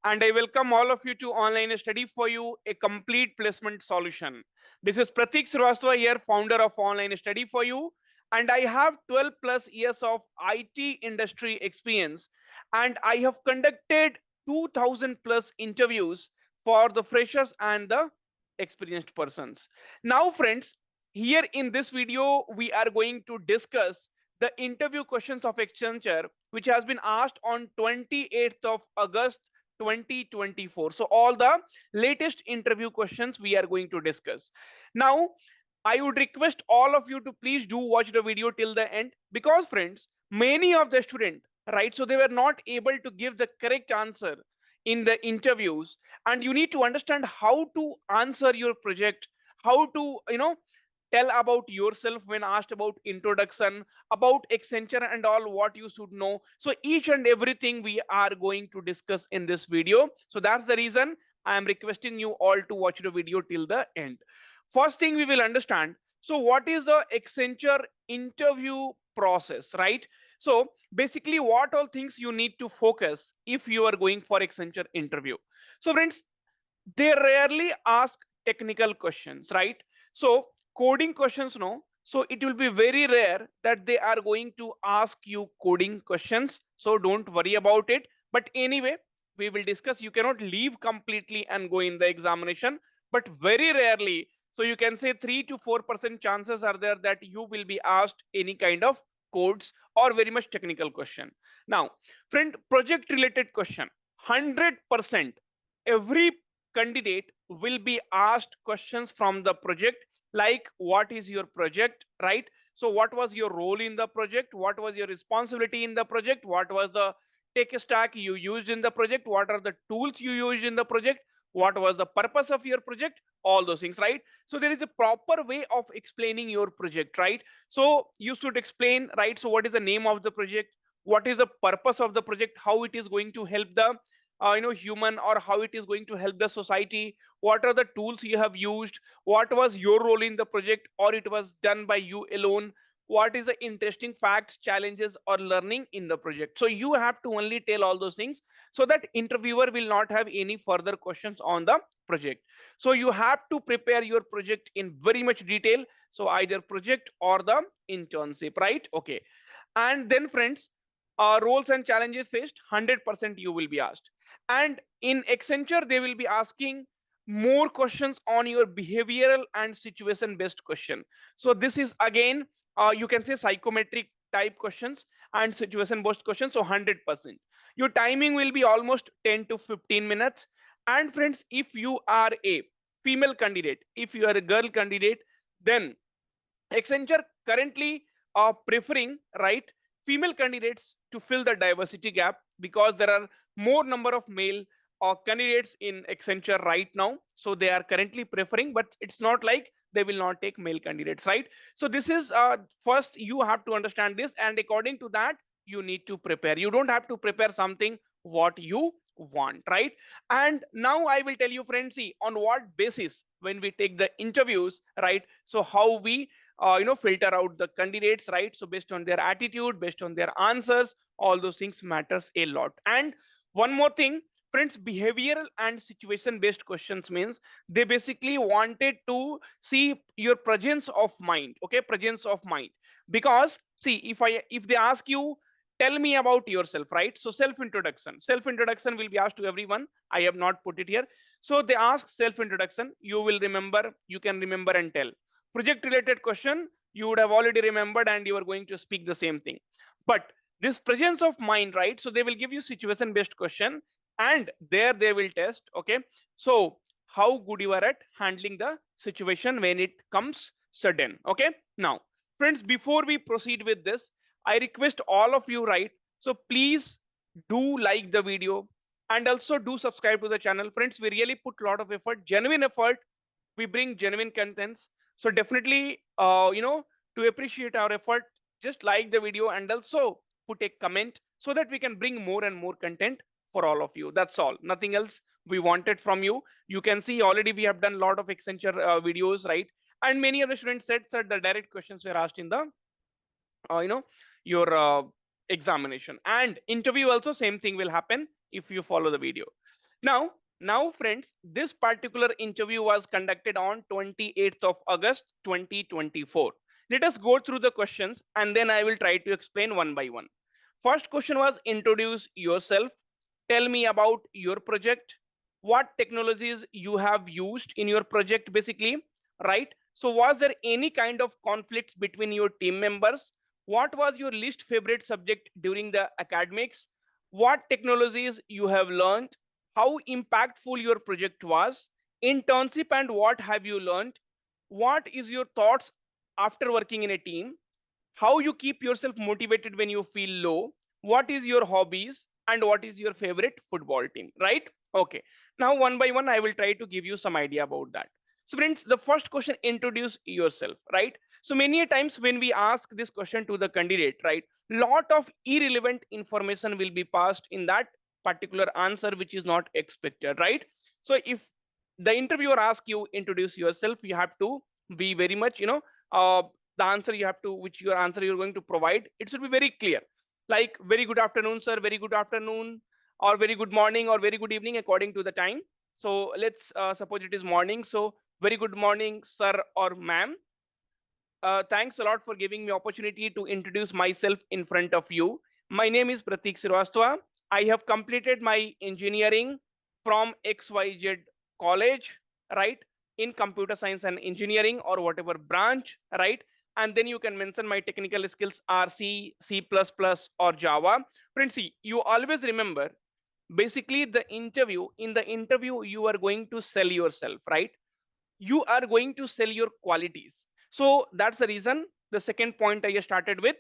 and I welcome all of you to Online Study for You, a complete placement solution. This is Pratik Srivastava here, founder of Online Study for You, and I have 12 plus years of IT industry experience, and I have conducted 2000 plus interviews for the freshers and the experienced persons. Now, friends, here in this video, we are going to discuss the interview questions of Accenture, which has been asked on 28th of August 2024. So all the latest interview questions we are going to discuss. Now, I would request all of you to please do watch the video till the end, because friends, many of the students, right, so they were not able to give the correct answer in the interviews, and you need to understand how to answer your project, how to tell about yourself when asked about introduction, about Accenture and all, what you should know. So each and everything we are going to discuss in this video. So that's the reason I am requesting you all to watch the video till the end. First thing we will understand, so what is the Accenture interview process, right? So basically what all things you need to focus if you are going for Accenture interview. So friends, they rarely ask technical questions, right? So coding questions, no. So it will be very rare that they are going to ask you coding questions. So don't worry about it. But anyway, we will discuss. You cannot leave completely and go in the examination, but very rarely. So you can say 3 to 4% chances are there that you will be asked any kind of codes or very much technical question. Now, friend, project related question, 100% every candidate will be asked questions from the project, like what is your project, right? So what was your role in the project, what was your responsibility in the project, what was the tech stack you used in the project, what are the tools you used in the project, what was the purpose of your project, all those things, right? So there is a proper way of explaining your project, right? So you should explain, right? So what is the name of the project, what is the purpose of the project, how it is going to help the human, or how it is going to help the society, what are the tools you have used, what was your role in the project, or it was done by you alone, what is the interesting facts, challenges, or learning in the project. So you have to only tell all those things, so that interviewer will not have any further questions on the project. So you have to prepare your project in very much detail, so either project or the internship, right? Okay. And then friends, roles and challenges faced, 100% you will be asked. And in Accenture they will be asking more questions on your behavioral and situation based question. So this is again, you can say psychometric type questions and situation based questions. So 100% your timing will be almost 10 to 15 minutes. And friends, if you are a female candidate, if you are a girl candidate, then Accenture currently are preferring, right, female candidates to fill the diversity gap, because there are more number of male candidates in Accenture right now. So they are currently preferring, but it's not like they will not take male candidates, right? So this is first you have to understand this, and according to that you need to prepare. You don't have to prepare something what you want, right? And now I will tell you, friends, see on what basis when we take the interviews, right? So how we filter out the candidates, right? So based on their attitude, based on their answers, all those things matters a lot. And one more thing, friends, behavioral and situation based questions means they basically wanted to see your presence of mind. Okay, presence of mind. Because see, if they ask you, tell me about yourself, right? So self introduction will be asked to everyone. I have not put it here. So they ask self introduction, you will remember, you can remember and tell. Project related question, you would have already remembered and you are going to speak the same thing. But this presence of mind, right? So they will give you situation based question, and there they will test, okay, so how good you are at handling the situation when it comes sudden. Okay. Now friends, before we proceed with this, I request all of you, right? So please do like the video and also do subscribe to the channel. Friends, we really put a lot of effort, genuine effort. We bring genuine contents. So definitely, to appreciate our effort, just like the video and also put a comment, so that we can bring more and more content for all of you. That's all, nothing else we wanted from you. You can see already we have done a lot of Accenture videos, right? And many of the students said that the direct questions were asked in the uh, you know your examination and interview also. Same thing will happen if you follow the video. Now, friends, this particular interview was conducted on 28th of August 2024. Let us go through the questions and then I will try to explain one by one. First question was introduce yourself. Tell me about your project. What technologies you have used in your project, basically, right? So, was there any kind of conflicts between your team members? What was your least favorite subject during the academics? What technologies you have learned, how impactful your project was, internship and what have you learned, what is your thoughts after working in a team, how you keep yourself motivated when you feel low, what is your hobbies, and what is your favorite football team, right? Okay, now one by one I will try to give you some idea about that. So friends, the first question, introduce yourself, right? So many times when we ask this question to the candidate, right, lot of irrelevant information will be passed in that particular answer which is not expected, right? So if the interviewer asks you introduce yourself, you have to be very much, the answer you have to, which your answer you're going to provide, it should be very clear, like very good afternoon sir, very good afternoon, or very good morning, or very good evening, according to the time. So let's suppose it is morning, so very good morning sir or ma'am. Thanks a lot for giving me opportunity to introduce myself in front of you. My name is Pratik Srivastava. I have completed my engineering from XYZ college, right? In computer science and engineering or whatever branch, right? And then you can mention my technical skills are C, C++ or Java. Friends, see, you always remember, basically in the interview, you are going to sell yourself, right? You are going to sell your qualities. So that's the reason the second point I started with,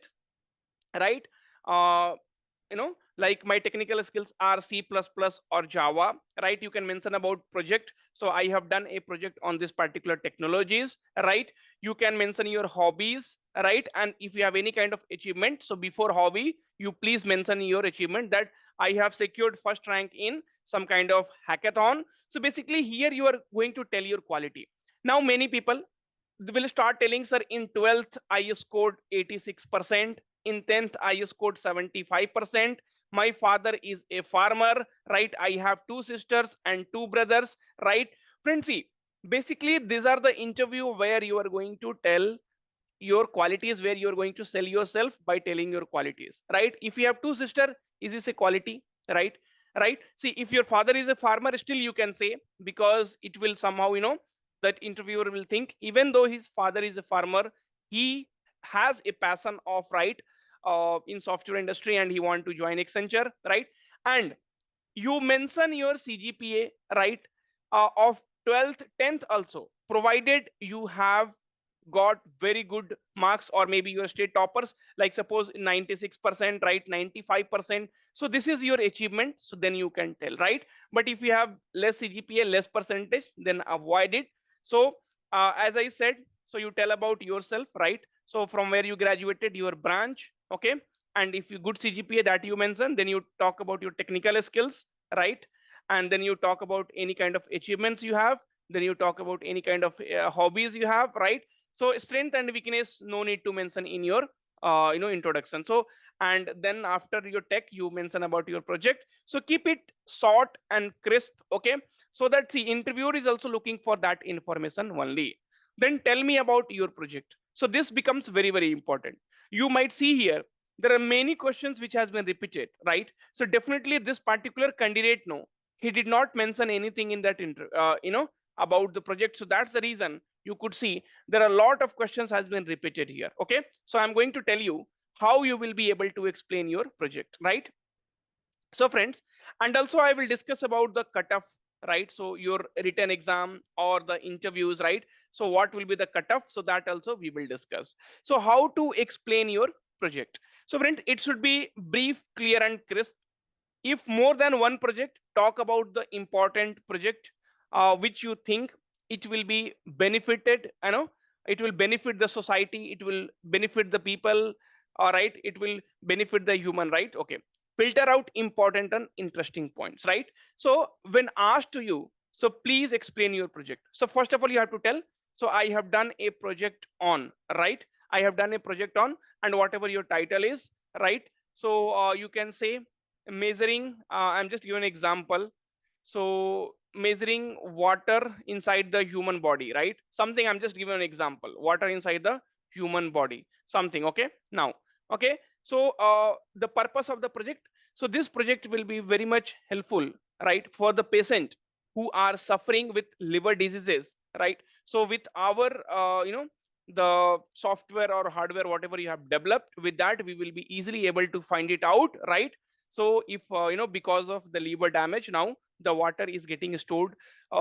right? uh, like my technical skills are C++ or Java, right? You can mention about project, so I have done a project on this particular technologies, right? You can mention your hobbies, right? And if you have any kind of achievement, so before hobby you please mention your achievement, that I have secured first rank in some kind of hackathon. So basically here you are going to tell your quality. Now many people will start telling, sir, in 12th I scored 86%, in 10th I scored 75%, my father is a farmer, right? I have two sisters and two brothers, right? Friends, see, basically these are the interview where you are going to tell your qualities, where you're going to sell yourself by telling your qualities, right? If you have two sister, is this a quality, right? Right, see, if your father is a farmer, still you can say, because it will somehow, that interviewer will think, even though his father is a farmer, he has a passion of, right, in software industry, and he want to join Accenture, right? And you mention your CGPA, right, of 12th 10th also, provided you have got very good marks, or maybe your state toppers, like suppose 96%, right, 95%. So this is your achievement, so then you can tell, right? But if you have less CGPA, less percentage, then avoid it. So as I said, so you tell about yourself, right? So from where you graduated, your branch, okay? And if you good CGPA that you mentioned, then you talk about your technical skills, right? And then you talk about any kind of achievements you have, then you talk about any kind of hobbies you have, right? So strength and weakness, no need to mention in your introduction. So and then after your tech, you mention about your project. So keep it short and crisp, okay? So that, see, interviewer is also looking for that information only. Then tell me about your project. So this becomes very, very important. You might see here there are many questions which has been repeated, right? So definitely this particular candidate, no, he did not mention anything in that about the project. So that's the reason you could see there are a lot of questions has been repeated here, okay? So I'm going to tell you how you will be able to explain your project, right? So friends, and also I will discuss about the cutoff, right? So your written exam or the interviews, right? So what will be the cutoff, so that also we will discuss. So how to explain your project? So friends, it should be brief, clear and crisp. If more than one project, talk about the important project which you think it will be benefited, it will benefit the society, it will benefit the people, all right, it will benefit the human, right? Okay, filter out important and interesting points, right? So when asked to you, so please explain your project. So first of all you have to tell, so I have done a project on, right? I have done a project on, and whatever your title is, right? So you can say measuring, I'm just giving an example, So measuring water inside the human body, right? Something, I'm just giving an example, water inside the human body, something. Okay, now, okay, so the purpose of the project, so this project will be very much helpful, right, for the patient who are suffering with liver diseases, right? So with our the software or hardware, whatever you have developed, with that we will be easily able to find it out, right? So if because of the liver damage, now the water is getting stored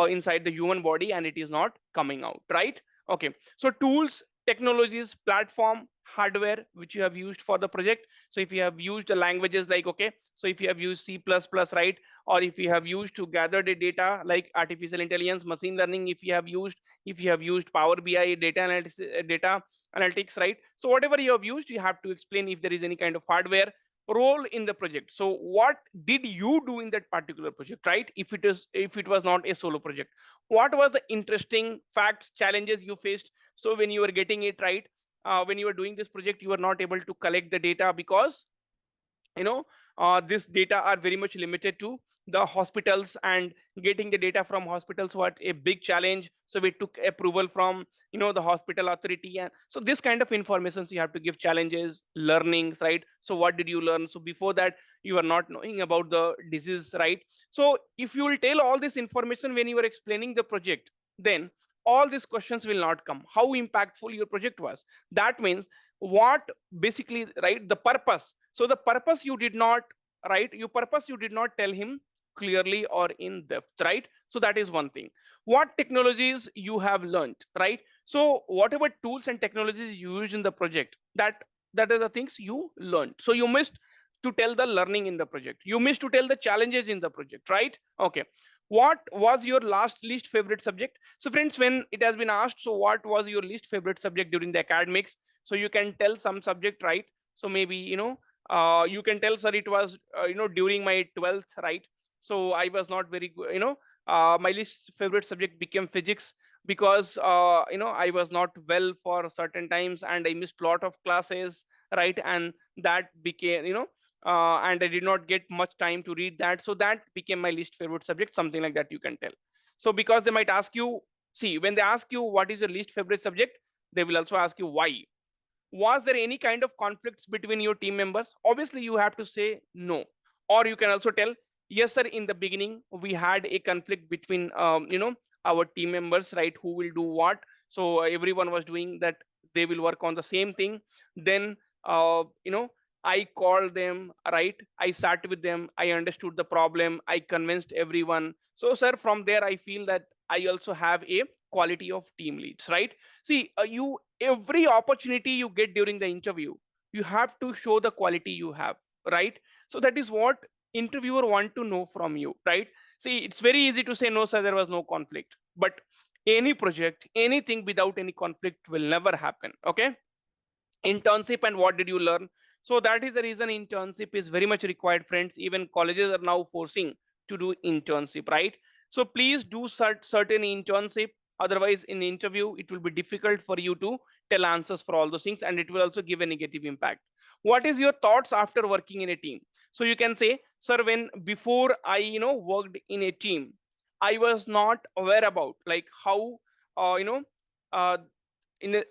inside the human body and it is not coming out, right? Okay, so tools, technologies, platform, hardware which you have used for the project. So if you have used the languages like, okay, so if you have used C++, right, or if you have used to gather the data like artificial intelligence, machine learning, if you have used, if you have used Power BI, data analytics, data analytics, right? So whatever you have used, you have to explain if there is any kind of hardware role in the project. So what did you do in that particular project, right? If it is, if it was not a solo project, what was the interesting facts, challenges you faced? So when you were getting it right, when you were doing this project, you were not able to collect the data because you know this data are very much limited to the hospitals, and getting the data from hospitals was a big challenge. So we took approval from the hospital authority, and so this kind of information, so you have to give challenges, learnings, right? So what did you learn? So before that you are not knowing about the disease, right? So if you will tell all this information when you are explaining the project, then all these questions will not come, how impactful your project was. That means what, basically, right, the purpose. So the purpose you did not, right, your purpose you did not tell him clearly or in depth, right? So that is one thing. What technologies you have learned, right? So whatever tools and technologies you used in the project, that are the things you learned. So you missed to tell the learning in the project, you missed to tell the challenges in the project, right? Okay, what was your last least favorite subject? So friends, when it has been asked, so what was your least favorite subject during the academics, so you can tell some subject, right? So maybe you can tell, sir, it was during my 12th, right? So I was not very good, my least favorite subject became physics, because I was not well for certain times and I missed lot of classes, right? And that became, and I did not get much time to read that, so that became my least favorite subject, something like that you can tell. So because they might ask you, see, when they ask you what is your least favorite subject, they will also ask you why. Was there any kind of conflicts between your team members? Obviously you have to say no, or you can also tell, yes sir, in the beginning we had a conflict between our team members, right, who will do what. So everyone was doing that, they will work on the same thing. Then I called them, right, I sat with them, I understood the problem, I convinced everyone. So sir, from there I feel that I also have a quality of team leads, right? See, you, every opportunity you get during the interview, you have to show the quality you have, right? So that is what interviewer want to know from you, right? See, it's very easy to say no sir, there was no conflict, but any project, anything without any conflict will never happen. Okay, internship and what did you learn? So that is the reason internship is very much required, friends. Even colleges are now forcing to do internship, right? So please do certain internship, otherwise in the interview it will be difficult for you to tell answers for all those things, and it will also give a negative impact. What is your thoughts after working in a team? So you can say, sir, when before I worked in a team, I was not aware about like how uh, you know uh,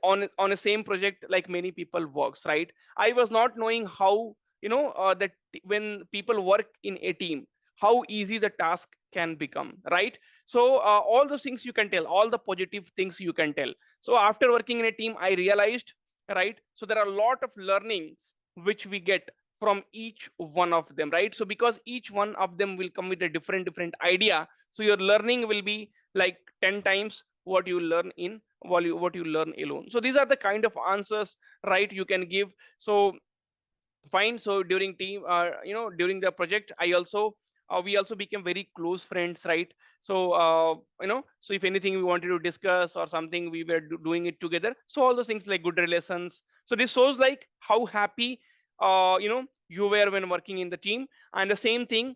on a same project like many people works, right? I was not knowing how that when people work in a team, how easy the task can become, right? So all those things you can tell, all the positive things you can tell. So after working in a team I realized, right, so there are a lot of learnings which we get from each one of them, right? So because each one of them will come with a different idea, so your learning will be like 10 times what you learn in what you learn alone. So these are the kind of answers, right, you can give. So fine. So during team during the project, I also we also became very close friends, right? So so if anything we wanted to discuss or something, we were doing it together. So all those things like good relations. So this shows like how happy you were when working in the team. And the same thing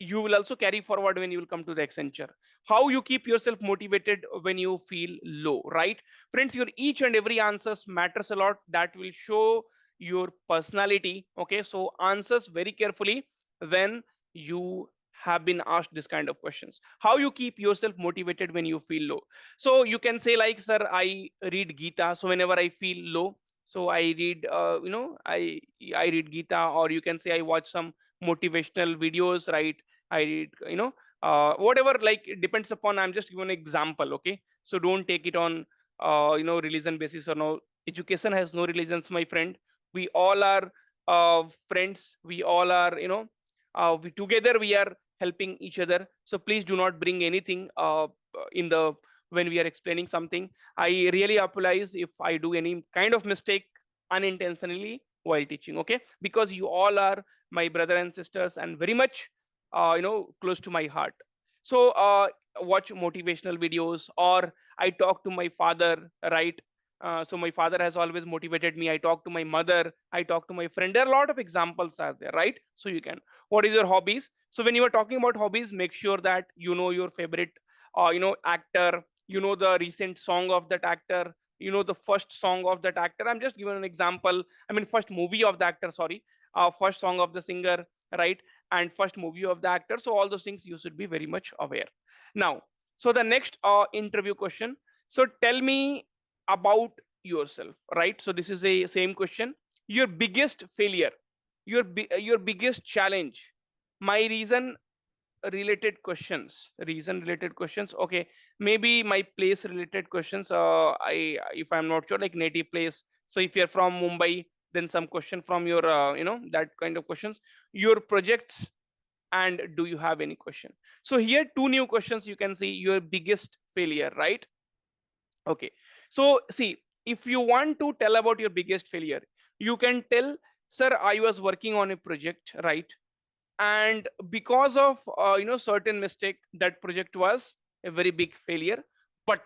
you will also carry forward when you will come to the Accenture. How you keep yourself motivated when you feel low, right? Friends, your each and every answers matters a lot. That will show your personality. Okay, so answers very carefully when you have been asked this kind of questions. How you keep yourself motivated when you feel low? So you can say like, sir, I read Gita. So whenever I feel low, so I read, I read Gita, or you can say I watch some motivational videos, right? I read, whatever, like it depends upon. I'm just giving an example, okay? So don't take it on, religion basis or no. Education has no religions, my friend. We all are friends. We all are, we together we are helping each other. So please do not bring anything in the when we are explaining something. I really apologize if I do any kind of mistake unintentionally while teaching, okay? Because you all are my brother and sisters and very much close to my heart. So watch motivational videos, or I talk to my father, right? So my father has always motivated me. I talk to my mother, I talk to my friend. There are a lot of examples are there, right? So you can. What is your hobbies? So when you are talking about hobbies, make sure that you know your favorite actor, you know the recent song of that actor, you know the first song of that actor. I'm just giving an example. I mean, first movie of the actor, sorry, first song of the singer, right? And first movie of the actor. So all those things you should be very much aware. Now, so the next interview question. So tell me about yourself, right? So this is a same question. Your biggest failure, your biggest challenge. My reason related questions, okay? Maybe my place related questions. I If I'm not sure, like native place. So if you're from Mumbai, then some question from your that kind of questions. Your projects, and do you have any question? So here two new questions you can see. Your biggest failure, right? Okay. So see, if you want to tell about your biggest failure, you can tell, sir, I was working on a project, right? And because of certain mistake, that project was a very big failure. But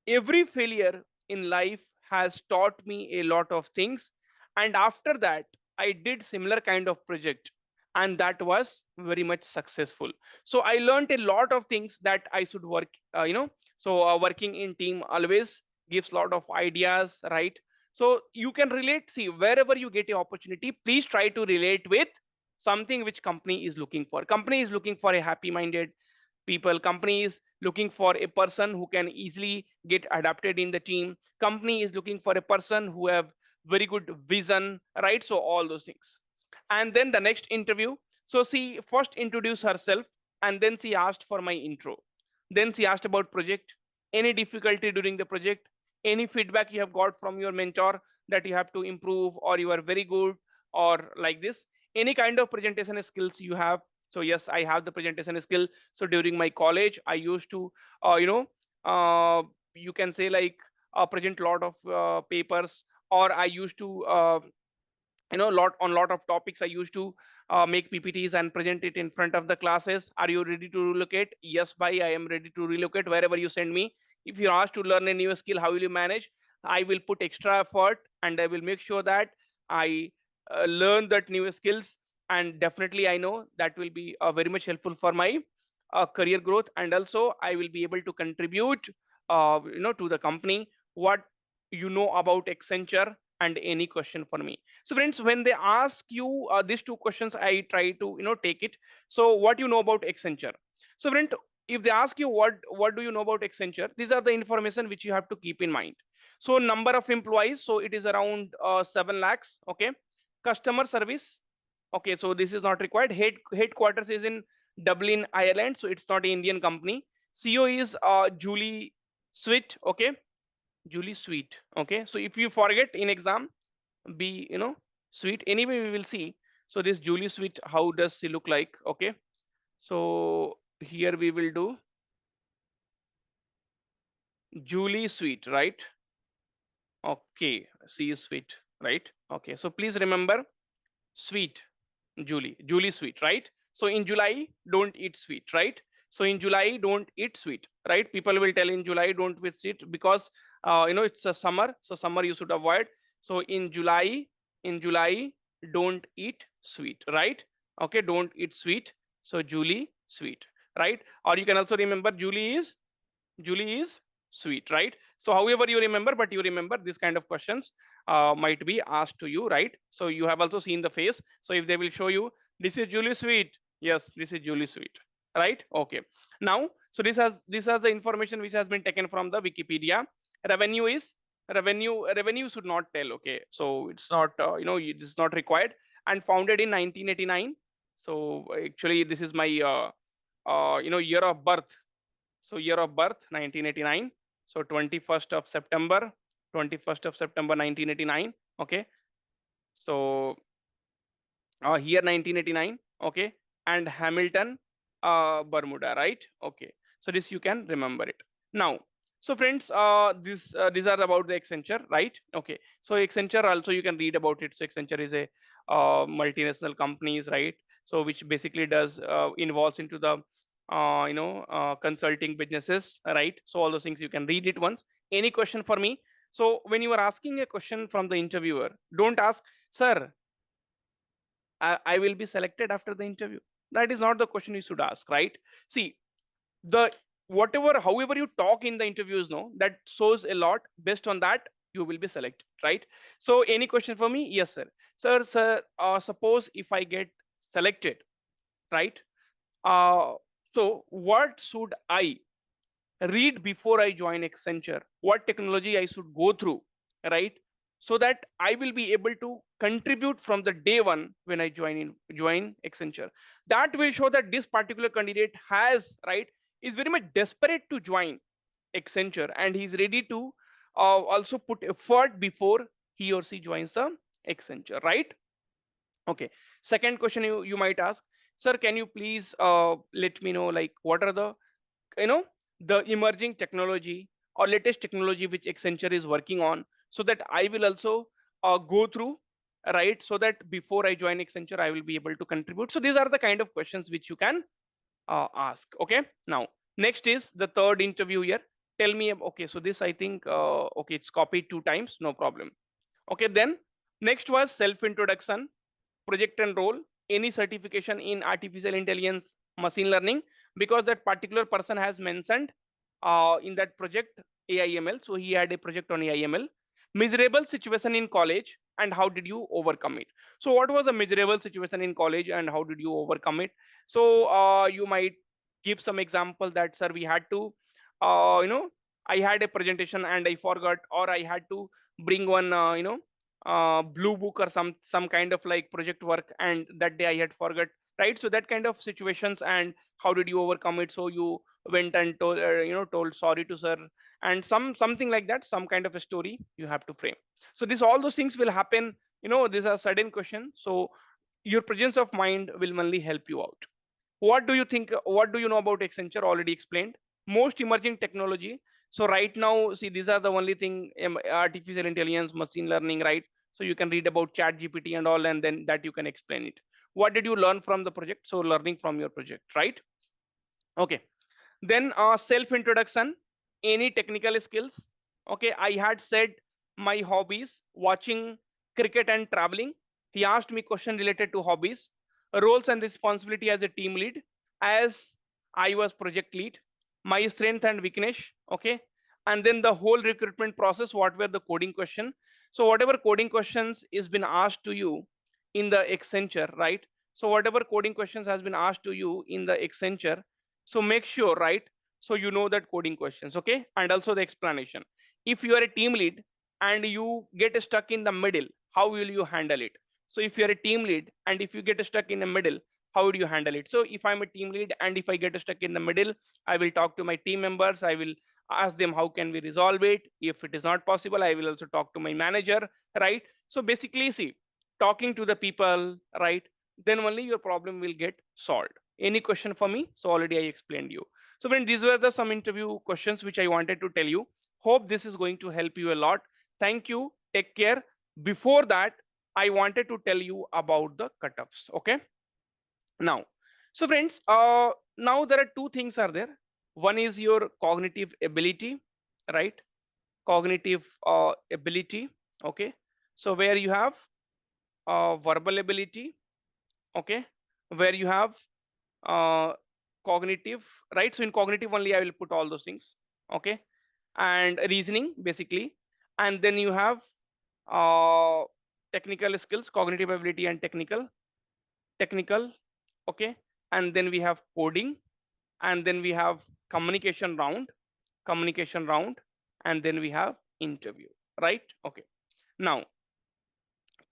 every failure in life has taught me a lot of things, and after that I did similar kind of project, and that was very much successful. So I learned a lot of things, that I should work, working in team always gives a lot of ideas, right? So you can relate. See, wherever you get a opportunity, please try to relate with something which company is looking for. Company is looking for a happy minded people. Company is looking for a person who can easily get adapted in the team. Company is looking for a person who have very good vision, right? So all those things. And then the next interview, so she first introduced herself, and then she asked for my intro. Then she asked about project, any difficulty during the project, any feedback you have got from your mentor that you have to improve, or you are very good, or like this, any kind of presentation skills you have. So yes, I have the presentation skill. So during my college I used to uh, you know uh, you can say like present lot of papers, or I used to lot of topics I used to make ppts and present it in front of the classes. Are you ready to relocate? Yes, bhai, I am ready to relocate wherever you send me. If you're asked to learn a new skill, how will you manage? I will put extra effort, and I will make sure that I learn that new skills. And definitely I know that will be very much helpful for my career growth, and also I will be able to contribute to the company. What you know about Accenture? And any question for me. So friends, when they ask you these two questions, I try to take it. So what you know about Accenture? So friend, if they ask you what do you know about Accenture, these are the information which you have to keep in mind. So number of employees, so it is around 7 lakhs, okay? Customer service, okay, so this is not required. Headquarters is in Dublin, Ireland, so it's not an Indian company. CEO is Julie Sweet, okay? Julie Sweet, okay? So if you forget in exam, be sweet. Anyway, we will see. So this Julie Sweet, how does she look like? Okay. So here we will do Julie Sweet, right? Okay, she is sweet, right? Okay, so please remember sweet. Julie sweet, right? So in July, don't eat sweet, right? So in July, don't eat sweet, right? People will tell in July, don't eat sweet, because it's a summer, so summer you should avoid. So in July, don't eat sweet, right? Okay, don't eat sweet. So Julie sweet, right? Or you can also remember Julie is sweet, right? So however you remember, but you remember this kind of questions might be asked to you, right? So you have also seen the face. So if they will show you, this is Julie sweet, Yes, this is Julie Sweet, right? Okay. Now, so this has the information which has been taken from the Wikipedia. Revenue is revenue should not tell. Okay, so it's not it is not required. And founded in 1989. So actually, this is my year of birth. So year of birth 1989. So 21st of September 1989. Okay. So here 1989. Okay. And Hamilton, Bermuda, right? Okay. So this you can remember it. Now, so friends, these are about the Accenture, right? Okay. So Accenture also you can read about it. So Accenture is a multinational companies, right? So which basically does involves into the consulting businesses, right? So all those things you can read it once. Any question for me? So when you are asking a question from the interviewer, don't ask, sir, I will be selected after the interview. That is not the question you should ask, right? See, the whatever, however you talk in the interviews, no, that shows a lot. Based on that, you will be selected, right? So, any question for me? Yes, sir. Sir, suppose if I get selected, right? Uh, so, what should I read before I join Accenture? What technology I should go through, right? So that I will be able to contribute from the day one when I join Accenture. That will show that this particular candidate has, right, is very much desperate to join Accenture, and he's ready to also put effort before he or she joins the Accenture, right? Okay. Second question you might ask, sir, can you please let me know like what are the you know the emerging technology or latest technology which Accenture is working on, so that I will also go through, right? So that before I join Accenture, I will be able to contribute. So these are the kind of questions which you can ask. Okay. Now, next is the third interview here. Tell me, okay, so this I think, okay, it's copied 2 times, no problem. Okay, then next was self introduction, project and role, any certification in artificial intelligence, machine learning, because that particular person has mentioned in that project AIML. So he had a project on AIML. Miserable situation in college and how did you overcome it? So what was a miserable situation in college and how did you overcome it? So you might give some example that, sir, we had to, I had a presentation and I forgot, or I had to bring one, blue book or some kind of like project work, and that day I had forgot, right? So that kind of situations, and how did you overcome it? So you went and told sorry to sir, and something like that, some kind of a story you have to frame. So this all those things will happen. These are sudden questions, so your presence of mind will only help you out. What do you think? What do you know about Accenture? Already explained. Most emerging technology. So right now, see, these are the only thing, artificial intelligence, machine learning, right? So you can read about chat GPT and all, and then that you can explain it. What did you learn from the project? So learning from your project, right? Okay. Then self introduction, any technical skills. Okay, I had said my hobbies, watching cricket and traveling. He asked me question related to hobbies, roles and responsibility as a team lead, as I was project lead, my strength and weakness. Okay, and then the whole recruitment process, what were the coding question. So whatever coding questions is been asked to you in the Accenture, right? So whatever coding questions has been asked to you in the Accenture, so make sure, right? So you know that coding questions. Okay, and also the explanation. If you are a team lead and you get stuck in the middle, how will you handle it? So if you are a team lead and if you get stuck in the middle, how would you handle it? So if I'm a team lead and if I get stuck in the middle, I will talk to my team members. I will ask them how can we resolve it. If it is not possible, I will also talk to my manager, right? So basically, see, talking to the people, right, then only your problem will get solved. Any question for me? So already I explained you. So friend, these were the some interview questions which I wanted to tell you. Hope this is going to help you a lot. Thank you. Take care. Before that, I wanted to tell you about the cutoffs. Okay. Now, so friends, now there are two things are there. One is your cognitive ability, right? Cognitive ability. Okay. So where you have verbal ability. Okay. Where you have cognitive, right? So in cognitive only I will put all those things. Okay. And reasoning basically. And then you have uh, technical skills, cognitive ability and technical. Okay. and then we have coding, and then we have communication round, and then we have interview, right? Okay. Now,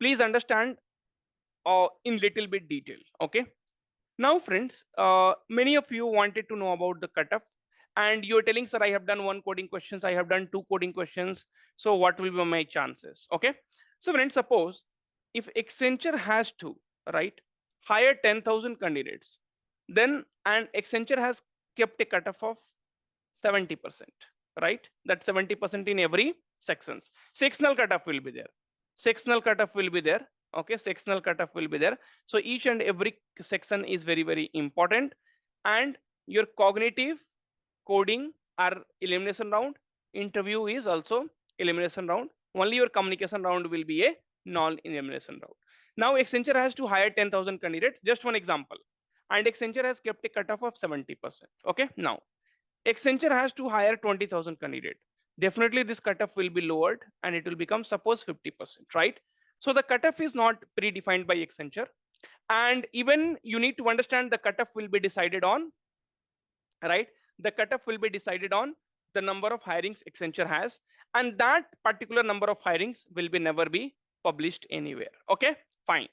please understand in little bit detail. Okay. Now, friends, many of you wanted to know about the cutoff, and you're telling, sir, I have done one coding questions, I have done two coding questions. So what will be my chances? Okay. So, friends, suppose if Accenture has to, right, hire 10,000 candidates, then and Accenture has kept a cutoff of 70%, right? That 70% in every sections. Sectional cutoff will be there. Sectional cutoff will be there. Okay, sectional cutoff will be there. So each and every section is very, very important. And your cognitive, coding are elimination round. Interview is also elimination round. Only your communication round will be a non-elimination round. Now Accenture has to hire 10,000 candidates. Just one example. And Accenture has kept a cutoff of 70%. Okay, now Accenture has to hire 20,000 candidates. Definitely this cutoff will be lowered and it will become suppose 50%, right? So the cutoff is not predefined by Accenture. And even you need to understand the cutoff will be decided on, right? The cutoff will be decided on the number of hirings Accenture has, and that particular number of hirings will be never be published anywhere. Okay, fine.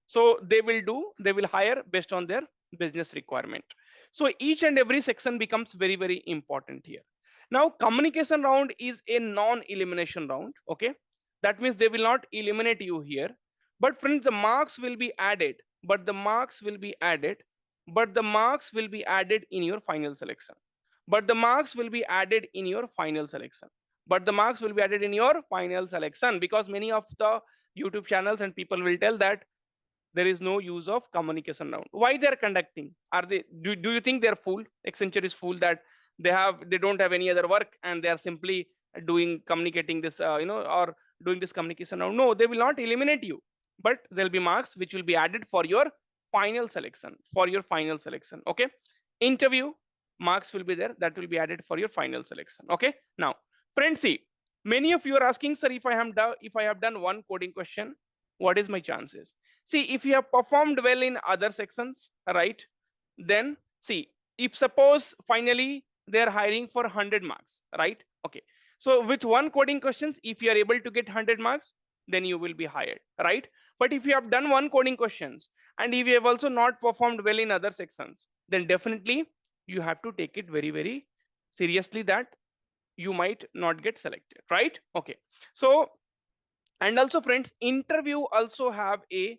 So they will hire based on their business requirement. So each and every section becomes very, very important here. Now, communication round is a non-elimination round. Okay, that means they will not eliminate you here. But friends, the marks will be added. But the marks will be added in your final selection. But the marks will be added in your final selection. But the marks will be added in your final selection, because many of the YouTube channels and people will tell that there is no use of communication round. Why they are conducting? Are they? Do you think they are fool? Accenture is fool that they don't have any other work and they are simply doing communicating this or doing this communication round. No, they will not eliminate you, but there will be marks which will be added for your final selection. Okay. Interview marks will be there, that will be added for your final selection. Okay. Now, friends, see, many of you are asking, sir, if I have done one coding question, what is my chances? See, if you have performed well in other sections, right, then see, if suppose finally they are hiring for 100 marks, right? Okay. So with one coding questions, if you are able to get 100 marks, then you will be hired, right? But if you have done one coding questions and if you have also not performed well in other sections, then definitely you have to take it very, very seriously that you might not get selected, right? Okay. So, and also friends, interview also have a,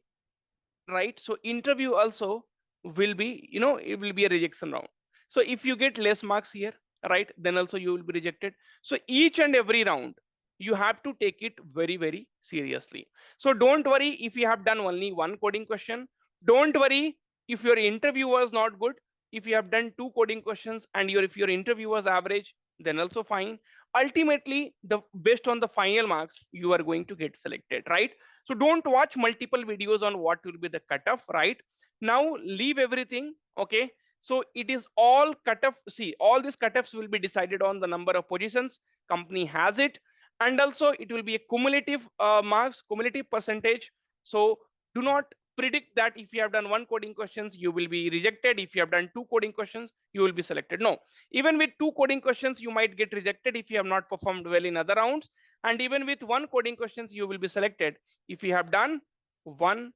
right? So interview also will be, it will be a rejection round. So if you get less marks here, right, then also you will be rejected. So each and every round you have to take it very, very seriously. So don't worry if you have done only one coding question. Don't worry if your interview was not good. If you have done two coding questions and if your interview was average, then also fine. Ultimately, based on the final marks, you are going to get selected, right? So don't watch multiple videos on what will be the cutoff, right? Now leave everything. Okay. So it is all cutoff. See, all these cutoffs will be decided on the number of positions company has it, and also it will be a cumulative marks, cumulative percentage. So do not predict that if you have done one coding questions you will be rejected, if you have done two coding questions you will be selected. No, even with two coding questions you might get rejected if you have not performed well in other rounds, and even with one coding questions you will be selected if you have done one,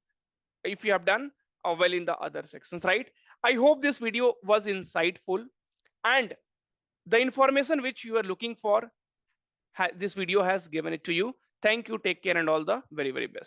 if you have done well in the other sections, right? I hope this video was insightful, and the information which you are looking for, this video has given it to you. Thank you, take care, and all the very, very best.